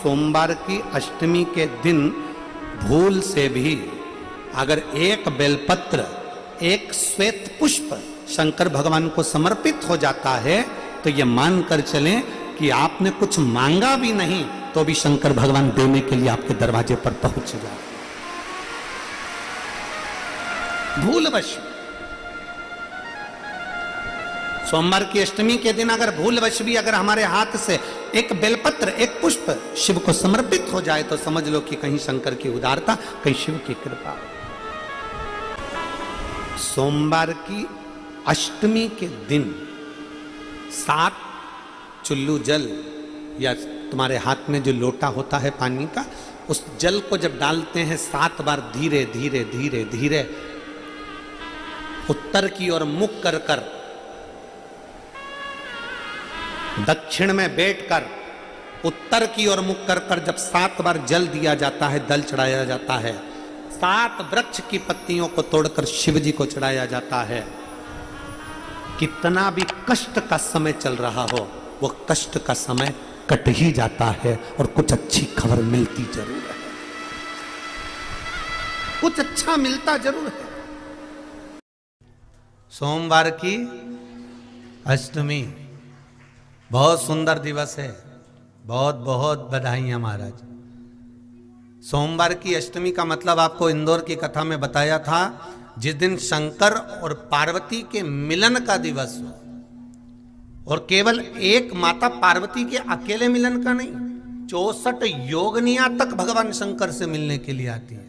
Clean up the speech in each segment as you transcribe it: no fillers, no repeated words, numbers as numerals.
सोमवार की अष्टमी के दिन भूल से भी अगर एक बेलपत्र, एक श्वेत पुष्प शंकर भगवान को समर्पित हो जाता है तो ये मानकर चलें कि आपने कुछ मांगा भी नहीं तो भी शंकर भगवान देने के लिए आपके दरवाजे पर पहुंच जाए। भूलवश सोमवार की अष्टमी के दिन अगर भूलवश भी अगर हमारे हाथ से एक बेलपत्र, एक पुष्प शिव को समर्पित हो जाए तो समझ लो कि कहीं शंकर की उदारता, कहीं शिव की कृपा। सोमवार की अष्टमी के दिन 7 चुल्लू जल या तुम्हारे हाथ में जो लोटा होता है पानी का, उस जल को जब डालते हैं 7 बार धीरे धीरे धीरे धीरे उत्तर की ओर मुख कर कर, दक्षिण में बैठकर उत्तर की ओर मुख कर कर जब 7 बार जल दिया जाता है, दल चढ़ाया जाता है, 7 वृक्ष की पत्तियों को तोड़कर शिव जी को चढ़ाया जाता है। कितना भी कष्ट का समय चल रहा हो, वो कष्ट का समय कट ही जाता है और कुछ अच्छी खबर मिलती जरूर है, कुछ अच्छा मिलता जरूर है। सोमवार की अष्टमी बहुत सुंदर दिवस है, बहुत बहुत बधाइयां महाराज। सोमवार की अष्टमी का मतलब आपको इंदौर की कथा में बताया था, जिस दिन शंकर और पार्वती के मिलन का दिवस हो, और केवल एक माता पार्वती के अकेले मिलन का नहीं, 64 योगनियां तक भगवान शंकर से मिलने के लिए आती है।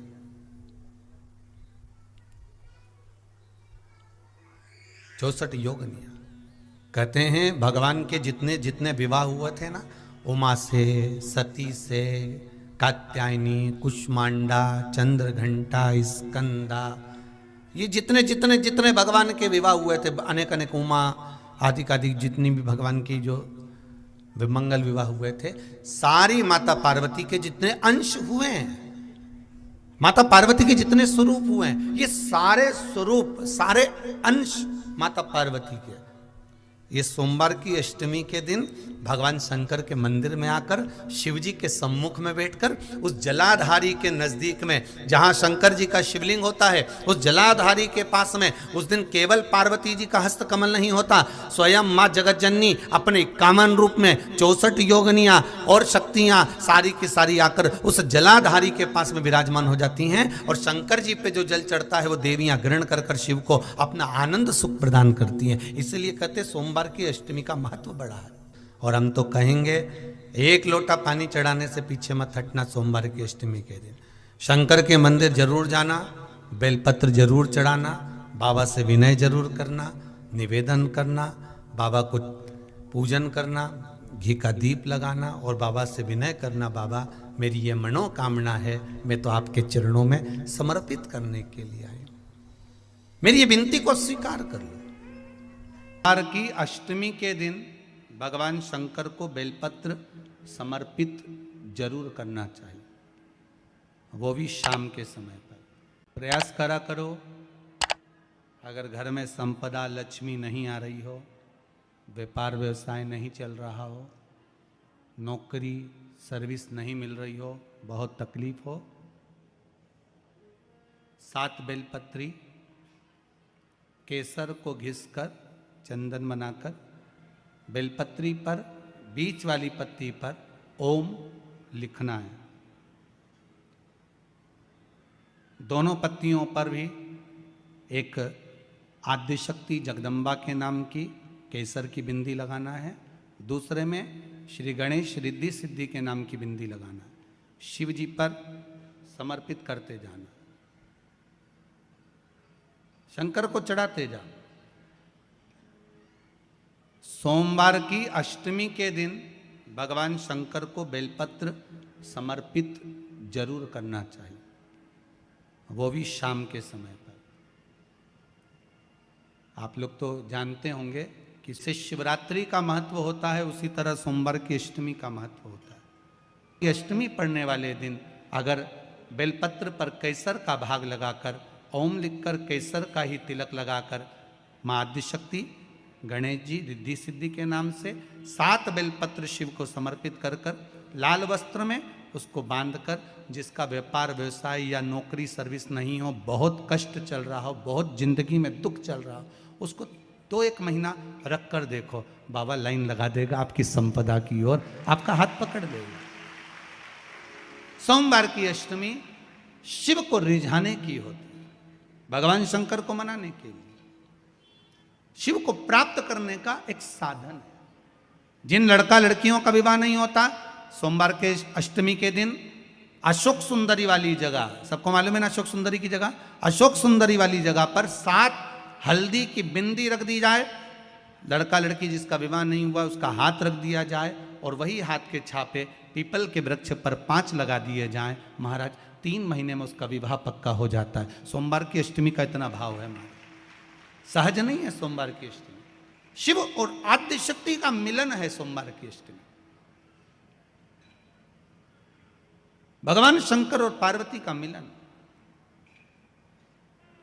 64 योगनियां। कहते हैं भगवान के जितने जितने विवाह हुए थे ना, उमा से, सती से, कात्यायनी, कुष्मांडा, चंद्रघंटा, स्कंदा, ये जितने जितने जितने भगवान के विवाह हुए थे, अनेक अनेक उमा आदि आदि जितनी भी भगवान की जो विमंगल विवाह हुए थे, सारी माता पार्वती के जितने अंश हुए हैं, माता पार्वती के जितने स्वरूप हुए हैं, ये सारे स्वरूप, सारे अंश माता पार्वती के। ये सोमवार की अष्टमी के दिन भगवान शंकर के मंदिर में आकर शिव जी के सम्मुख में बैठकर उस जलाधारी के नजदीक में, जहां शंकर जी का शिवलिंग होता है, उस जलाधारी के पास में उस दिन केवल पार्वती जी का हस्त कमल नहीं होता, स्वयं मां जगतजननी अपने कामन रूप में 64 योगनियां और शक्तियां सारी की सारी आकर उस जलाधारी के पास में विराजमान हो जाती हैं, और शंकर जी पे जो जल चढ़ता है वो देवियां ग्रहण कर कर शिव को अपना आनंद सुख प्रदान करती हैं। इसलिए कहते सोमवार की अष्टमी का महत्व बड़ा है। और हम तो कहेंगे एक लोटा पानी चढ़ाने से पीछे मत हटना। सोमवार की अष्टमी के दिन शंकर के मंदिर जरूर जाना, बेलपत्र जरूर चढ़ाना, बाबा से विनय जरूर करना, निवेदन करना, बाबा को पूजन करना, घी का दीप लगाना और बाबा से विनय करना, बाबा मेरी ये मनोकामना है, मैं तो आपके चरणों में समर्पित करने के लिए आई, मेरी ये विनती को स्वीकार कर लो। सोमवार की अष्टमी के दिन भगवान शंकर को बेलपत्र समर्पित जरूर करना चाहिए, वो भी शाम के समय पर। प्रयास करा करो, अगर घर में संपदा लक्ष्मी नहीं आ रही हो, व्यापार व्यवसाय नहीं चल रहा हो, नौकरी सर्विस नहीं मिल रही हो, बहुत तकलीफ हो, 7 बेलपत्री केसर को घिसकर चंदन बनाकर बेलपत्री पर बीच वाली पत्ती पर ओम लिखना है। दोनों पत्तियों पर भी एक आद्यशक्ति जगदम्बा के नाम की केसर की बिंदी लगाना है, दूसरे में श्री गणेश रिद्धि सिद्धि के नाम की बिंदी लगाना है। शिव जी पर समर्पित करते जाना, शंकर को चढ़ाते जाओ। सोमवार की अष्टमी के दिन भगवान शंकर को बेलपत्र समर्पित जरूर करना चाहिए, वो भी शाम के समय पर। आप लोग तो जानते होंगे कि शिवरात्रि का महत्व होता है, उसी तरह सोमवार की अष्टमी का महत्व होता है। ये अष्टमी पढ़ने वाले दिन अगर बेलपत्र पर केसर का भाग लगाकर, ओम लिखकर केसर का ही तिलक लगाकर माँ आद्यशक्ति गणेश जी रिद्धि सिद्धि के नाम से 7 बेलपत्र शिव को समर्पित कर कर लाल वस्त्र में उसको बांधकर, जिसका व्यापार व्यवसाय या नौकरी सर्विस नहीं हो, बहुत कष्ट चल रहा हो, बहुत जिंदगी में दुख चल रहा हो, उसको 2-1 महीना रख कर देखो, बाबा लाइन लगा देगा आपकी संपदा की ओर, आपका हाथ पकड़ देगा। सोमवार की अष्टमी शिव को रिझाने की होती है, भगवान शंकर को मनाने के लिए, शिव को प्राप्त करने का एक साधन है। जिन लड़का लड़कियों का विवाह नहीं होता, सोमवार के अष्टमी के दिन अशोक सुंदरी वाली जगह, सबको मालूम है ना अशोक सुंदरी की जगह, अशोक सुंदरी वाली जगह पर 7 हल्दी की बिंदी रख दी जाए, लड़का लड़की जिसका विवाह नहीं हुआ उसका हाथ रख दिया जाए, और वही हाथ के छापे पीपल के वृक्ष पर 5 लगा दिए जाएं, महाराज 3 महीने में उसका विवाह पक्का हो जाता है। सोमवार की अष्टमी का इतना भाव है महाराज, सहज नहीं है सोमवार की अष्टमी। शिव और आद्य शक्ति का मिलन है सोमवार की अष्टमी। भगवान शंकर और पार्वती का मिलन।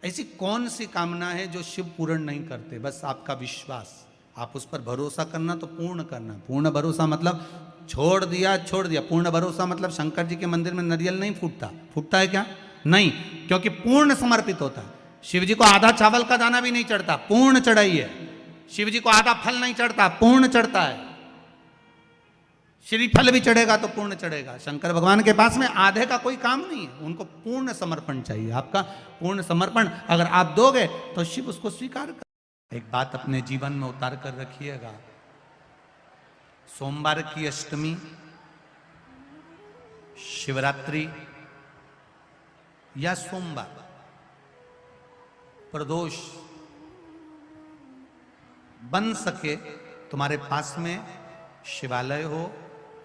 ऐसी कौन सी कामना है जो शिव पूर्ण नहीं करते? बस आपका विश्वास, आप उस पर भरोसा करना तो पूर्ण करना। पूर्ण भरोसा मतलब छोड़ दिया छोड़ दिया, पूर्ण भरोसा मतलब शंकर जी के मंदिर में नारियल नहीं फूटता, फूटता है क्या? नहीं, क्योंकि पूर्ण समर्पित होता है। शिव जी को आधा चावल का दाना भी नहीं चढ़ता, पूर्ण चढ़ाई है। शिव जी को आधा फल नहीं चढ़ता, पूर्ण चढ़ता है। श्रीफल भी चढ़ेगा तो पूर्ण चढ़ेगा। शंकर भगवान के पास में आधे का कोई काम नहीं है, उनको पूर्ण समर्पण चाहिए। आपका पूर्ण समर्पण अगर आप दोगे तो शिव उसको स्वीकार कर। एक बात अपने जीवन में उतार कर रखिएगा, सोमवार की अष्टमी, शिवरात्रि या सोमवार, प्रदोष, बन सके तुम्हारे पास में शिवालय हो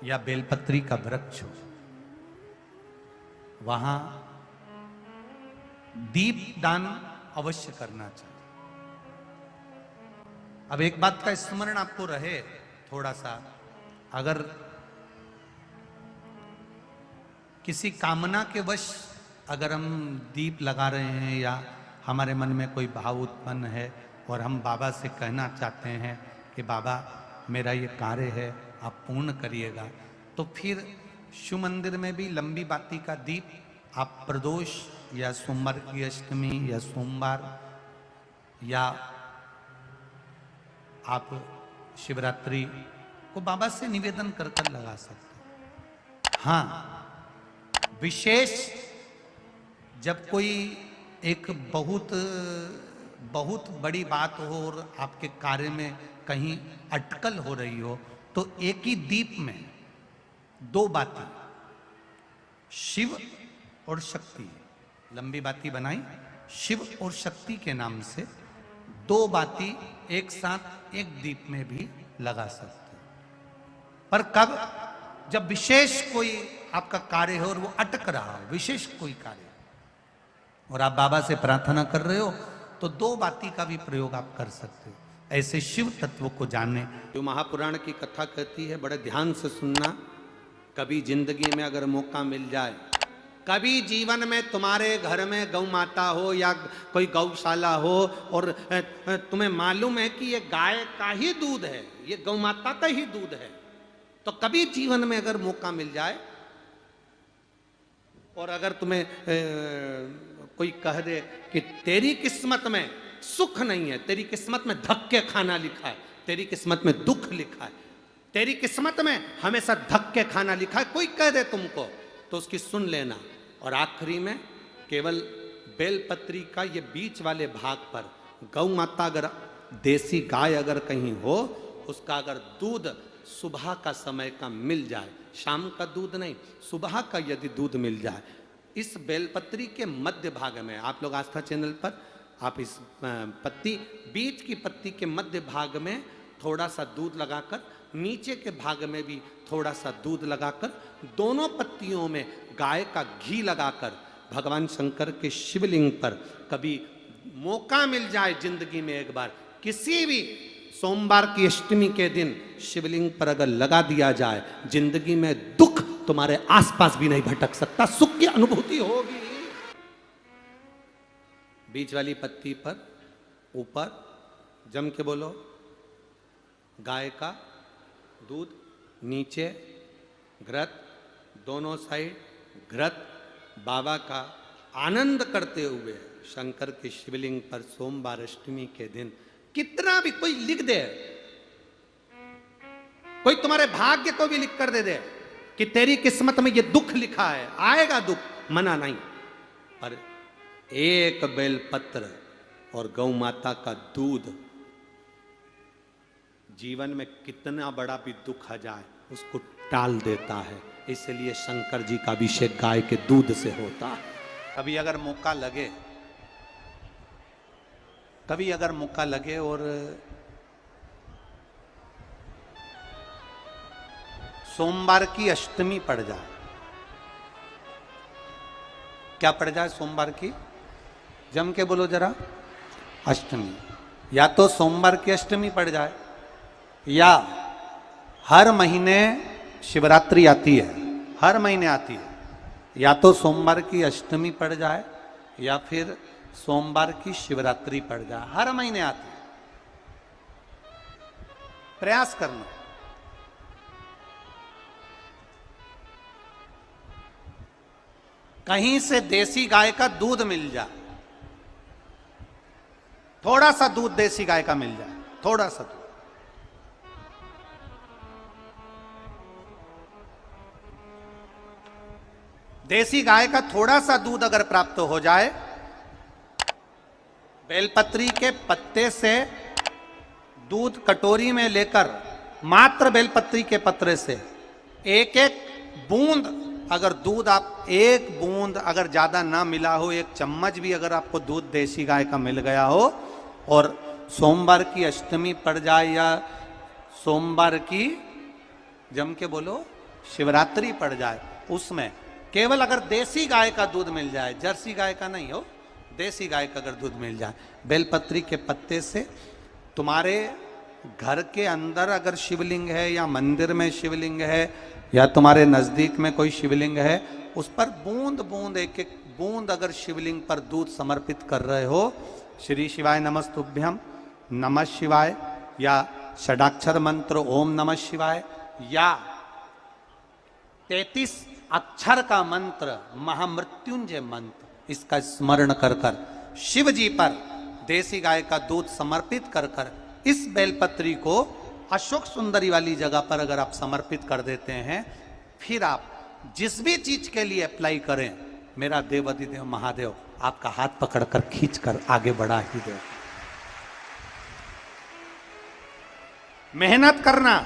या बेलपत्री का वृक्ष हो, वहां दीप दान अवश्य करना चाहिए। अब एक बात का स्मरण आपको रहे थोड़ा सा, अगर किसी कामना के वश अगर हम दीप लगा रहे हैं या हमारे मन में कोई भाव उत्पन्न है और हम बाबा से कहना चाहते हैं कि बाबा मेरा ये कार्य है आप पूर्ण करिएगा, तो फिर शिव मंदिर में भी लंबी बाती का दीप आप प्रदोष या सोमवार की अष्टमी या सोमवार या आप शिवरात्रि को बाबा से निवेदन कर कर लगा सकते हैं। हाँ, विशेष जब कोई एक बहुत बड़ी बात हो और आपके कार्य में कहीं अटकल हो रही हो, तो एक ही दीप में 2 बाती, शिव और शक्ति, लंबी बाती बनाई शिव और शक्ति के नाम से, 2 बाती एक साथ एक दीप में भी लगा सकते हैं। पर कब? जब विशेष कोई आपका कार्य हो और वो अटक रहा हो, विशेष कोई कार्य, और आप बाबा से प्रार्थना कर रहे हो, तो 2 बाती का भी प्रयोग आप कर सकते हो। ऐसे शिव तत्व को जानने, जो महापुराण की कथा कहती है, बड़े ध्यान से सुनना। कभी जिंदगी में अगर मौका मिल जाए, कभी जीवन में तुम्हारे घर में गौ माता हो या कोई गौशाला हो और तुम्हें मालूम है कि ये गाय का ही दूध है, ये गौ माता का ही दूध है, तो कभी जीवन में अगर मौका मिल जाए और अगर तुम्हें कोई कह दे कि तेरी किस्मत में सुख नहीं है, तेरी किस्मत में धक्के खाना लिखा है, तेरी किस्मत में दुख लिखा है, तेरी किस्मत में हमेशा धक्के खाना लिखा है, कोई कह दे तुमको, तो उसकी सुन लेना। और आखिरी में केवल बेलपत्री का ये बीच वाले भाग पर गौ माता, अगर देसी गाय अगर कहीं हो, उसका अगर दूध सुबह का समय का मिल जाए, शाम का दूध नहीं, सुबह का यदि दूध मिल जाए, इस बेलपत्री के मध्य भाग में, आप लोग आस्था चैनल पर आप इस पत्ती, बीच की पत्ती के मध्य भाग में थोड़ा सा दूध लगाकर, नीचे के भाग में भी थोड़ा सा दूध लगाकर, दोनों पत्तियों में गाय का घी लगाकर भगवान शंकर के शिवलिंग पर कभी मौका मिल जाए जिंदगी में एक बार, किसी भी सोमवार की अष्टमी के दिन शिवलिंग पर अगर लगा दिया जाए, जिंदगी में दुख तुम्हारे आसपास भी नहीं भटक सकता, सुख की अनुभूति होगी। बीच वाली पत्ती पर ऊपर जम के बोलो गाय का दूध, नीचे घृत, दोनों साइड घृत बाबा का आनंद करते हुए शंकर के शिवलिंग पर सोमवार अष्टमी के दिन कितना भी कोई लिख दे, कोई तुम्हारे भाग्य को भी लिख कर दे कि तेरी किस्मत में ये दुख लिखा है, आएगा दुख, मना नहीं, पर एक बेलपत्र और गौ माता का दूध जीवन में कितना बड़ा भी दुख आ जाए उसको टाल देता है। इसलिए शंकर जी का अभिषेक गाय के दूध से होता है। कभी अगर मौका लगे और सोमवार की अष्टमी पड़ जाए, क्या पड़ जाए सोमवार की, जम के बोलो जरा, अष्टमी, या तो सोमवार की अष्टमी पड़ जाए या हर महीने शिवरात्रि आती है, हर महीने आती है, या तो सोमवार की अष्टमी पड़ जाए या फिर सोमवार की शिवरात्रि पड़ जाए, हर महीने आती है। प्रयास करना। कहीं से देसी गाय का दूध मिल जाए, थोड़ा सा दूध देसी गाय का मिल जाए, थोड़ा सा दूध, देसी गाय का थोड़ा सा दूध अगर प्राप्त हो जाए, बेलपत्री के पत्ते से दूध कटोरी में लेकर, मात्र बेलपत्री के पत्रे से एक एक बूंद, अगर दूध आप एक बूंद अगर ज्यादा ना मिला हो, एक चम्मच भी अगर आपको दूध देसी गाय का मिल गया हो और सोमवार की अष्टमी पड़ जाए या सोमवार की, जम के बोलो, शिवरात्रि पड़ जाए, उसमें केवल अगर देसी गाय का दूध मिल जाए, जर्सी गाय का नहीं हो, देसी गाय का अगर दूध मिल जाए, बेलपत्री के पत्ते से, तुम्हारे घर के अंदर अगर शिवलिंग है या मंदिर में शिवलिंग है या तुम्हारे नजदीक में कोई शिवलिंग है, उस पर बूंद बूंद, एक एक बूंद अगर शिवलिंग पर दूध समर्पित कर रहे हो, श्री शिवाय नमस्तुभ्यम, नमः शिवाय, या षडाक्षर मंत्र ओम नमः शिवाय, या 33 अक्षर का मंत्र महामृत्युंजय मंत्र, इसका स्मरण कर कर शिव जी पर देसी गाय का दूध समर्पित कर कर इस बेलपत्री को अशोक सुंदरी वाली जगह पर अगर आप समर्पित कर देते हैं, फिर आप जिस भी चीज के लिए अप्लाई करें, मेरा देवाधिदेव महादेव आपका हाथ पकड़कर खींचकर आगे बढ़ा ही दे। मेहनत करना,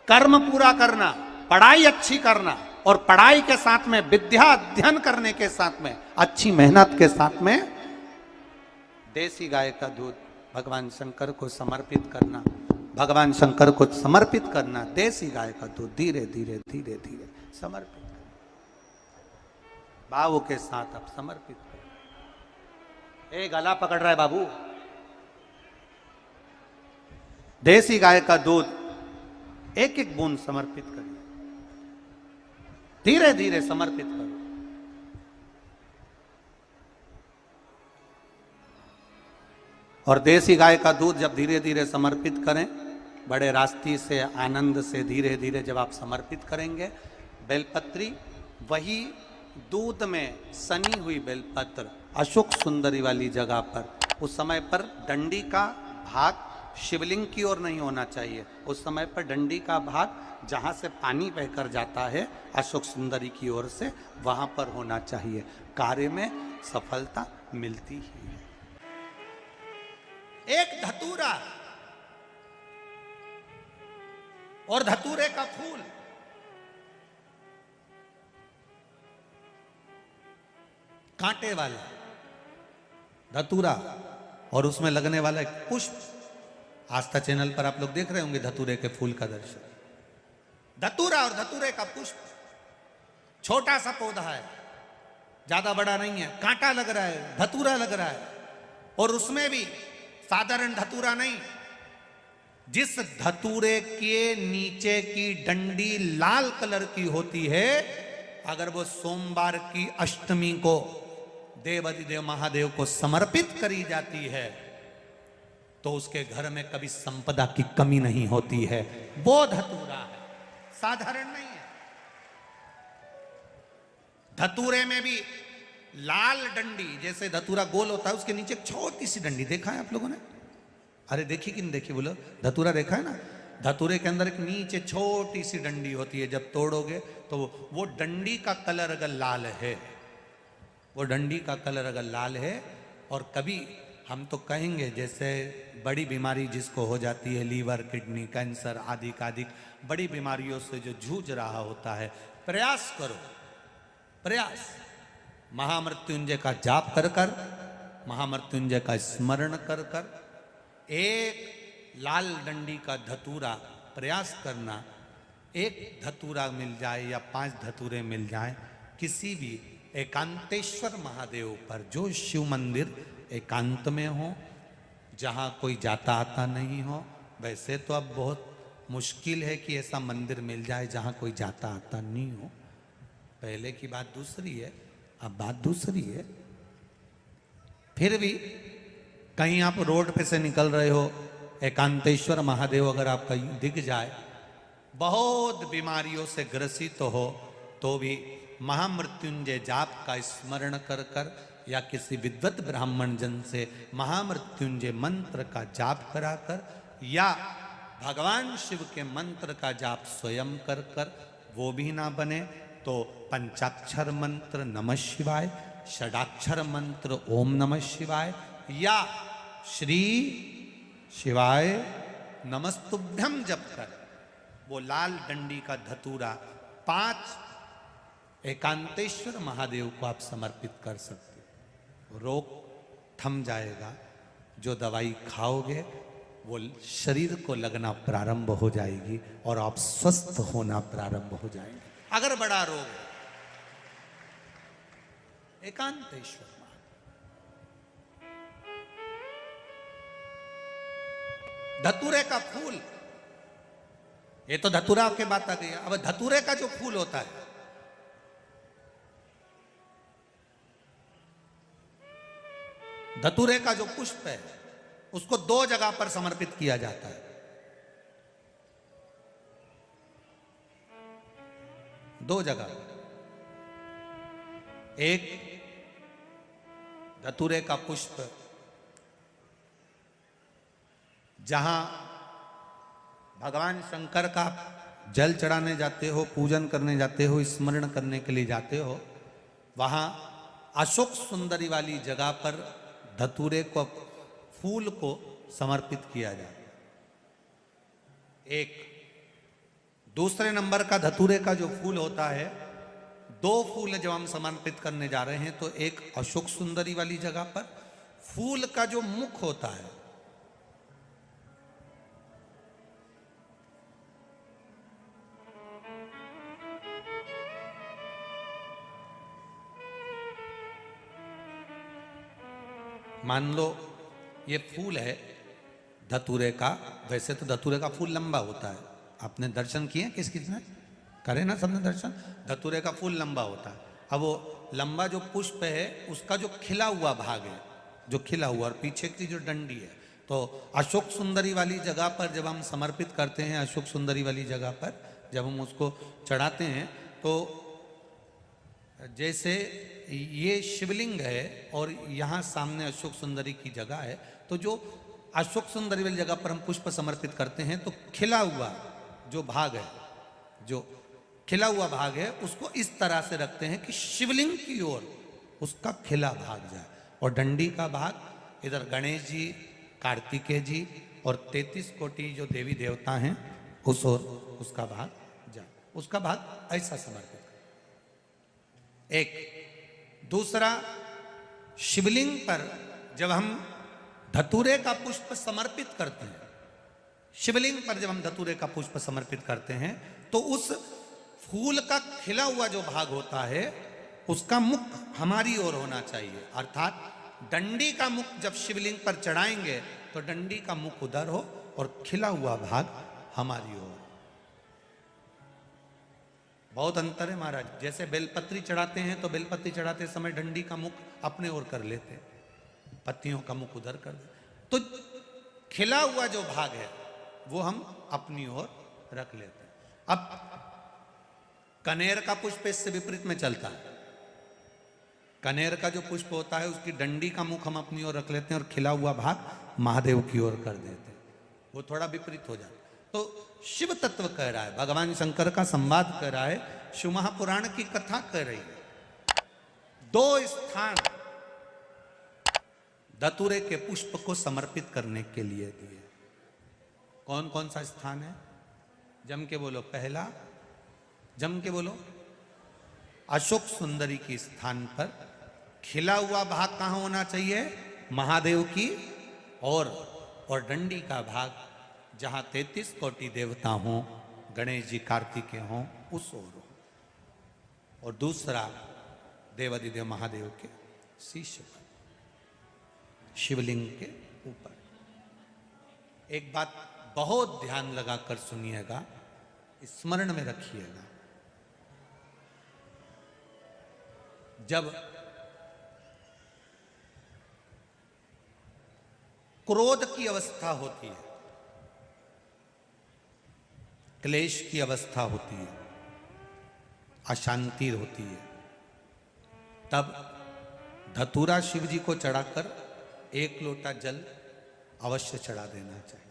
कर्म पूरा करना, पढ़ाई अच्छी करना, और पढ़ाई के साथ में विद्या अध्ययन करने के साथ में अच्छी मेहनत के साथ में देसी गाय का दूध भगवान शंकर को समर्पित करना, भगवान शंकर को समर्पित करना, देसी गाय का दूध धीरे धीरे धीरे धीरे समर्पित करना, भावों के साथ आप समर्पित करें। ए गला पकड़ रहा है बाबू, देसी गाय का दूध एक एक बूंद समर्पित करिए, धीरे धीरे समर्पित करो। और देसी गाय का दूध जब धीरे धीरे समर्पित करें, बड़े रास्ती से, आनंद से धीरे धीरे जब आप समर्पित करेंगे, बेलपत्री वही दूध में सनी हुई बेलपत्र अशोक सुंदरी वाली जगह पर, उस समय पर डंडी का भाग शिवलिंग की ओर नहीं होना चाहिए, उस समय पर डंडी का भाग जहाँ से पानी बहकर जाता है अशोक सुंदरी की ओर से, वहाँ पर होना चाहिए। कार्य में सफलता मिलती ही है। एक धतूरा और धतूरे का फूल, कांटे वाला धतूरा और उसमें लगने वाला एक पुष्प, आस्था चैनल पर आप लोग देख रहे होंगे धतूरे के फूल का दर्शन। धतूरा और धतूरे का पुष्प, छोटा सा पौधा है, ज्यादा बड़ा नहीं है, कांटा लग रहा है, धतूरा लग रहा है, और उसमें भी साधारण धतूरा नहीं, जिस धतूरे के नीचे की डंडी लाल कलर की होती है, अगर वो सोमवार की अष्टमी को देवाधिदेव महादेव को समर्पित करी जाती है तो उसके घर में कभी संपदा की कमी नहीं होती है। वो धतूरा है, साधारण नहीं है। धतूरे में भी लाल डंडी, जैसे धतूरा गोल होता है उसके नीचे एक छोटी सी डंडी, देखा है आप लोगों ने? अरे देखी कि नहीं देखी बोलो? धतूरा देखा है ना? धतूरे के अंदर एक नीचे छोटी सी डंडी होती है, जब तोड़ोगे तो वो डंडी का कलर अगर लाल है, वो डंडी का कलर अगर लाल है, और कभी हम तो कहेंगे जैसे बड़ी बीमारी जिसको हो जाती है, लीवर, किडनी, कैंसर आदि आदि बड़ी बीमारियों से जो जूझ रहा होता है, प्रयास करो, प्रयास महामृत्युंजय का जाप कर कर, महामृत्युंजय का स्मरण कर कर, एक लाल डंडी का धतूरा प्रयास करना, एक धतूरा मिल जाए या 5 धतूरे मिल जाए किसी भी एकांतेश्वर महादेव पर, जो शिव मंदिर एकांत में हो, जहाँ कोई जाता आता नहीं हो। वैसे तो अब बहुत मुश्किल है कि ऐसा मंदिर मिल जाए जहाँ कोई जाता आता नहीं हो, पहले की बात दूसरी है, अब बात दूसरी है। फिर भी कहीं आप रोड पे से निकल रहे हो, एकांतेश्वर महादेव अगर आपका दिख जाए, बहुत बीमारियों से ग्रसित हो, तो भी महामृत्युंजय जाप का स्मरण कर कर या किसी विद्वत ब्राह्मण जन से महामृत्युंजय मंत्र का जाप कराकर, या भगवान शिव के मंत्र का जाप स्वयं कर कर, वो भी ना बने तो पंचाक्षर मंत्र नमः शिवाय, षडाक्षर मंत्र ओम नमः शिवाय, या श्री शिवाय नमस्तुभ्यम जप कर वो लाल डंडी का धतूरा 5 एकांतेश्वर महादेव को आप समर्पित कर सकते हो। रोग थम जाएगा, जो दवाई खाओगे वो शरीर को लगना प्रारंभ हो जाएगी और आप स्वस्थ होना प्रारंभ हो जाएंगे। अगर बड़ा रोग है, एकांतेश्वर धतूरे का फूल, ये तो धतूरा के बात आ गई। अब धतूरे का जो फूल होता है, धतूरे का जो पुष्प है, उसको 2 जगह पर समर्पित किया जाता है। 2 जगह, एक धतूरे का पुष्प जहां भगवान शंकर का जल चढ़ाने जाते हो, पूजन करने जाते हो, स्मरण करने के लिए जाते हो, वहां अशोक सुंदरी वाली जगह पर धतूरे को, फूल को समर्पित किया जाता है। एक दूसरे नंबर का धतूरे का जो फूल होता है, 2 फूल जब हम समर्पित करने जा रहे हैं, तो एक अशोक सुंदरी वाली जगह पर फूल का जो मुख होता है, मान लो ये फूल है धतूरे का। वैसे तो धतूरे का फूल लंबा होता है, आपने दर्शन किए किस किसने करे ना, सबने दर्शन। धतूरे का फूल लंबा होता है। अब वो लंबा जो पुष्प है, उसका जो खिला हुआ भाग है, जो खिला हुआ, और पीछे की जो डंडी है, तो अशोक सुंदरी वाली जगह पर जब हम समर्पित करते हैं, अशोक सुंदरी वाली जगह पर जब हम उसको चढ़ाते हैं, तो जैसे ये शिवलिंग है और यहाँ सामने अशोक सुंदरी की जगह है, तो जो अशोक सुंदरी वाली जगह पर हम पुष्प समर्पित करते हैं, तो खिला हुआ जो भाग है, जो खिला हुआ भाग है, उसको इस तरह से रखते हैं कि शिवलिंग की ओर उसका खिला भाग जाए, और डंडी का भाग इधर गणेश जी, कार्तिकेय जी और 33 कोटि जो देवी देवता हैं उस ओर उसका भाग जाए, उसका भाग ऐसा समर्पित। एक दूसरा, शिवलिंग पर जब हम धतूरे का पुष्प समर्पित करते हैं, शिवलिंग पर जब हम धतूरे का पुष्प समर्पित करते हैं, तो उस फूल का खिला हुआ जो भाग होता है, उसका मुख हमारी ओर होना चाहिए। अर्थात डंडी का मुख जब शिवलिंग पर चढ़ाएंगे तो डंडी का मुख उधर हो और खिला हुआ भाग हमारी ओर। बहुत अंतर है महाराज। जैसे बेलपत्री चढ़ाते हैं तो बेलपत्री चढ़ाते समय डंडी का मुख अपने ओर कर लेते, पत्तियों का मुख उधर कर दे, तो खिला हुआ जो भाग है वो हम अपनी ओर रख लेते हैं। अब कनेर का पुष्प इससे विपरीत में चलता है। कनेर का जो पुष्प होता है उसकी डंडी का मुख हम अपनी ओर रख लेते हैं और खिला हुआ भाग महादेव की ओर कर देते हैं, वो थोड़ा विपरीत हो जाता है। तो शिव तत्व कह रहा है, भगवान शंकर का संवाद कर रहा है, शिव महापुराण की कथा कर रही है। दो स्थान धतूरे के पुष्प को समर्पित करने के लिए दिए। कौन कौन सा स्थान है? जम के बोलो। पहला, जम के बोलो। अशोक सुंदरी के स्थान पर खिला हुआ भाग कहां होना चाहिए? महादेव की और डंडी का भाग जहां 33 कोटि देवता हों, गणेश जी कार्तिकेय हों, उस ओर हो। और दूसरा देवादिदेव महादेव के शीश पर, शिवलिंग के ऊपर। एक बात बहुत ध्यान लगाकर सुनिएगा, स्मरण में रखिएगा। जब क्रोध की अवस्था होती है, क्लेश की अवस्था होती है, अशांति होती है, तब धतूरा शिव जी को चढ़ाकर 1 लोटा जल अवश्य चढ़ा देना चाहिए।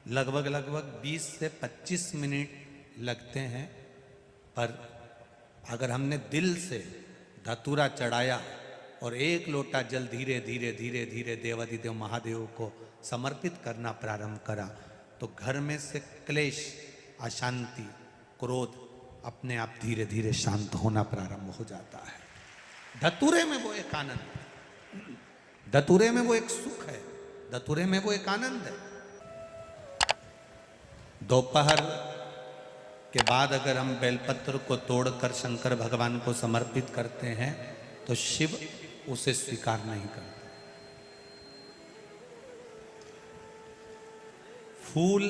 लगभग 20 से 25 मिनट लगते हैं, पर अगर हमने दिल से धतूरा चढ़ाया और 1 लोटा जल धीरे धीरे धीरे धीरे देवादिदेव महादेव को समर्पित करना प्रारंभ करा, तो घर में से क्लेश, अशांति, क्रोध अपने आप धीरे धीरे शांत होना प्रारंभ हो जाता है। धतूरे में वो एक आनंद, धतूरे में वो एक सुख है, धतूरे में वो एक आनंद है। दोपहर के बाद अगर हम बेलपत्र को तोड़कर शंकर भगवान को समर्पित करते हैं तो शिव उसे स्वीकार नहीं करते। फूल,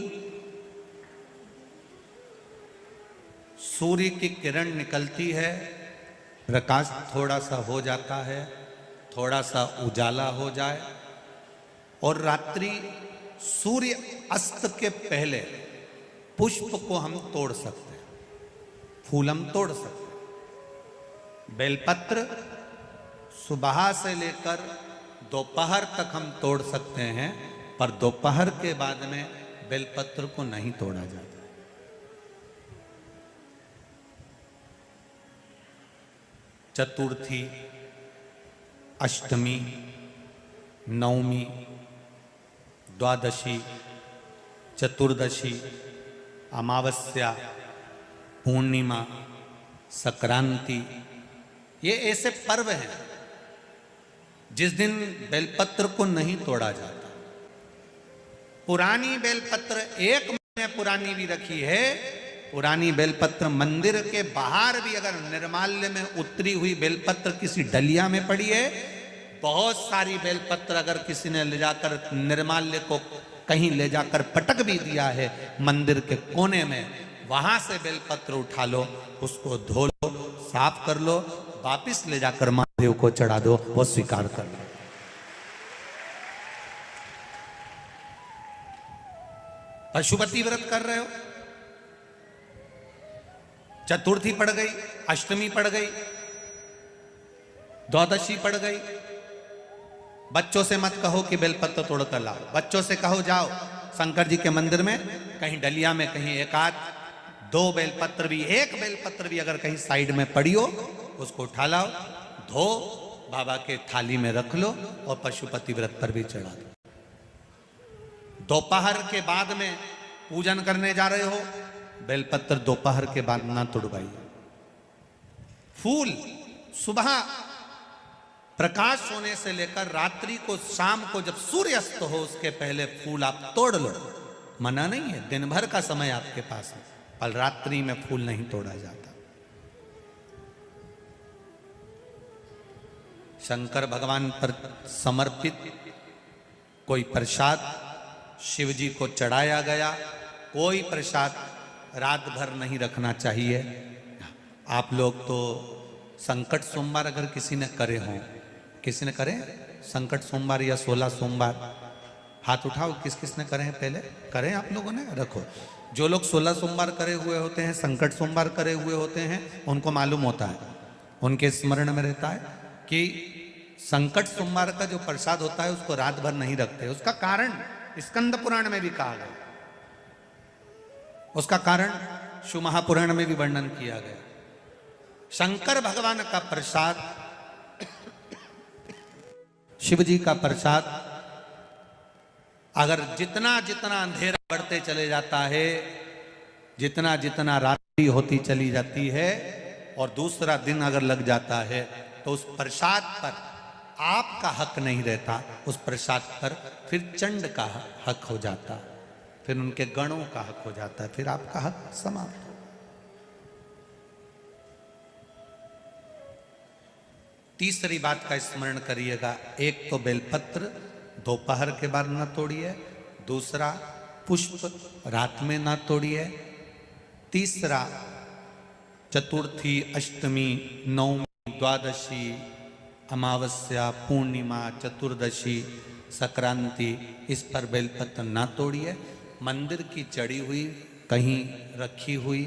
सूर्य की किरण निकलती है, प्रकाश थोड़ा सा हो जाता है, थोड़ा सा उजाला हो जाए, और रात्रि सूर्य अस्त के पहले पुष्प को हम तोड़ सकते हैं, फूल हम तोड़ सकते हैं। बेलपत्र सुबह से लेकर दोपहर तक हम तोड़ सकते हैं, पर दोपहर के बाद में बेलपत्र को नहीं तोड़ा जाता। चतुर्थी, अष्टमी, नवमी, द्वादशी, चतुर्दशी, अमावस्या, पूर्णिमा, संक्रांति, ये ऐसे पर्व हैं जिस दिन बेलपत्र को नहीं तोड़ा जाता। पुरानी बेलपत्र 1 महीने पुरानी भी रखी है। पुरानी बेलपत्र मंदिर के बाहर भी अगर निर्माल्य में उतरी हुई बेलपत्र किसी डलिया में पड़ी है, बहुत सारी बेलपत्र अगर किसी ने ले जाकर निर्माल्य को कहीं ले जाकर पटक भी दिया है मंदिर के कोने में, वहां से बेलपत्र उठा लो, उसको धो लो, साफ कर लो, वापिस ले जाकर महादेव को चढ़ा दो, वो स्वीकार कर लो। पशुपति व्रत कर रहे हो, चतुर्थी पड़ गई, अष्टमी पड़ गई, द्वादशी पड़ गई, बच्चों से मत कहो कि बेलपत्र तोड़ कर लाओ, बच्चों से कहो जाओ शंकर जी के मंदिर में कहीं डलिया में कहीं 1-2 बेलपत्र भी, 1 बेलपत्र भी अगर कहीं साइड में पड़ी हो, उसको उठा लाओ, धो, बाबा के थाली में रख लो और पशुपति व्रत पर भी चढ़ा दो। दोपहर के बाद में पूजन करने जा रहे हो, बेलपत्र दोपहर के बाद ना तोड़वाइए। फूल सुबह प्रकाश होने से लेकर रात्रि को, शाम को जब सूर्य अस्त हो उसके पहले फूल आप तोड़ लो, मना नहीं है, दिन भर का समय आपके पास है, पर रात्रि में फूल नहीं तोड़ा जाता। शंकर भगवान पर समर्पित कोई प्रसाद शिव जी को चढ़ाया गया, कोई प्रसाद रात भर नहीं रखना चाहिए। आप लोग तो संकट सोमवार अगर किसी ने करे हों, किसी ने करे संकट सोमवार या 16 सोमवार, हाथ उठाओ, किस किस ने करे हैं? पहले करें आप लोगों ने, रखो। जो लोग 16 सोमवार करे हुए होते हैं, संकट सोमवार करे हुए होते हैं, उनको मालूम होता है, उनके स्मरण में रहता है कि संकट सोमवार का जो प्रसाद होता है उसको रात भर नहीं रखते। उसका कारण स्कंद पुराण में भी कहा गया, उसका कारण शिव महापुराण में भी वर्णन किया गया। शंकर भगवान का प्रसाद, शिव जी का प्रसाद, अगर जितना जितना अंधेरा बढ़ते चले जाता है, जितना जितना रात्रि होती चली जाती है और दूसरा दिन अगर लग जाता है, तो उस प्रसाद पर आपका हक नहीं रहता, उस प्रसाद पर फिर चंड का हक हो जाता, फिर उनके गणों का हक हो जाता है, फिर आपका हक समाप्त हो। तीसरी बात का स्मरण करिएगा, एक तो बेलपत्र दोपहर के बाद ना तोड़िए, दूसरा पुष्प रात में ना तोड़िए, तीसरा चतुर्थी, अष्टमी, नवमी, द्वादशी, अमावस्या, पूर्णिमा, चतुर्दशी, संक्रांति, इस पर बेलपत्र ना तोड़िए। मंदिर की चढ़ी हुई, कहीं रखी हुई